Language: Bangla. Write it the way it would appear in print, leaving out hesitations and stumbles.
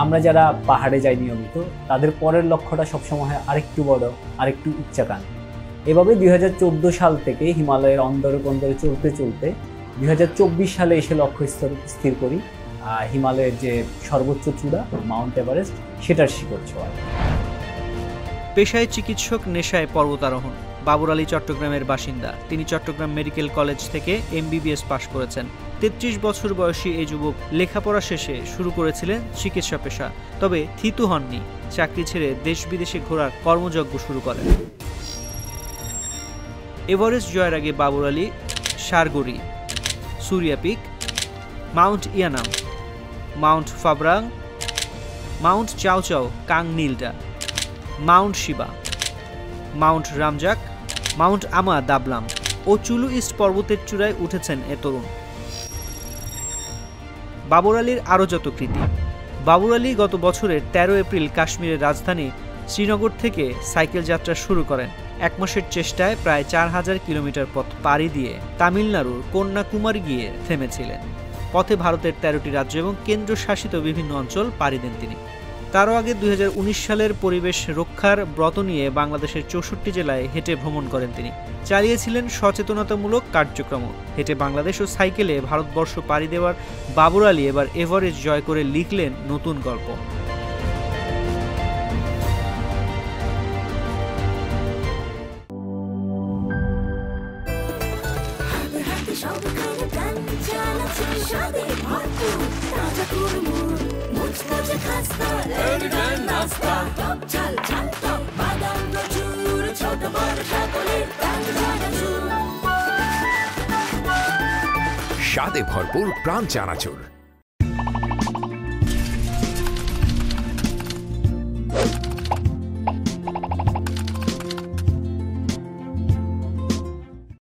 আমরা যারা পাহাড়ে যাই নিয়মিত তাদের পরের লক্ষ্যটা সবসময় হয় আরেকটু বড়, আরেকটু উচ্চাকাঙ্ক্ষী। এভাবে 2014 সাল থেকে হিমালয়ের অন্দরে বন্দরে চলতে চলতে 2024 সালে এসে লক্ষ্য স্থির করি হিমালয়ের যে সর্বোচ্চ চূড়া মাউন্ট এভারেস্ট সেটার শিখর ছোঁয়া। পেশায় চিকিৎসক, নেশায় পর্বতারোহণ। বাবর আলী চট্টগ্রামের বাসিন্দা। তিনি চট্টগ্রাম মেডিকেল কলেজ থেকে MBBS পাশ করেছেন। 33 বছর বয়সী এই যুবক লেখাপড়া শেষে শুরু করেছিলেন চিকিৎসা পেশা, তবে থিতু হননি। চাকরি ছেড়ে দেশ বিদেশে ঘোরার কর্মযজ্ঞ শুরু করেন। এভারেস্ট জয়ের আগে বাবর আলী সারগড়ি, সুরিয়া পিক, মাউন্ট ইয়ানাম, মাউন্ট ফাব্রাং, মাউন্ট চাওচাও কাং নীলটা, মাউন্ট শিবা, মাউন্ট রামজাক, মাউন্ট আমা দাবলাম ও চুলু ইস্ট পর্বতের চূড়ায় উঠেছেন এ তরুণ। বাবর আলীর আরও যত কৃতি। বাবর আলী গত বছরের 13 এপ্রিল কাশ্মীরের রাজধানী শ্রীনগর থেকে সাইকেল যাত্রা শুরু করেন। 1 মাসের চেষ্টায় প্রায় 4000 কিলোমিটার পথ পাড়ি দিয়ে তামিলনাড়ুর কন্যাকুমারী গিয়ে থেমেছিলেন। পথে ভারতের 13টি রাজ্য এবং কেন্দ্রশাসিত বিভিন্ন অঞ্চল পাড়ি দেন তিনি। তারও আগে 2019 সালের পরিবেশ রক্ষার ব্রত নিয়ে বাংলাদেশের 64 জেলায় হেঁটে ভ্রমণ করেন তিনি। চালিয়েছিলেন সচেতনতামূলক কার্যক্রম। হেঁটে বাংলাদেশ ও সাইকেলে ভারতবর্ষ পাড়ি দেওয়ার বাবর আলী এবার এভারেস্ট জয় করে লিখলেন নতুন গল্প। স্বাদে ভরপুর প্রাণ চানাচুর।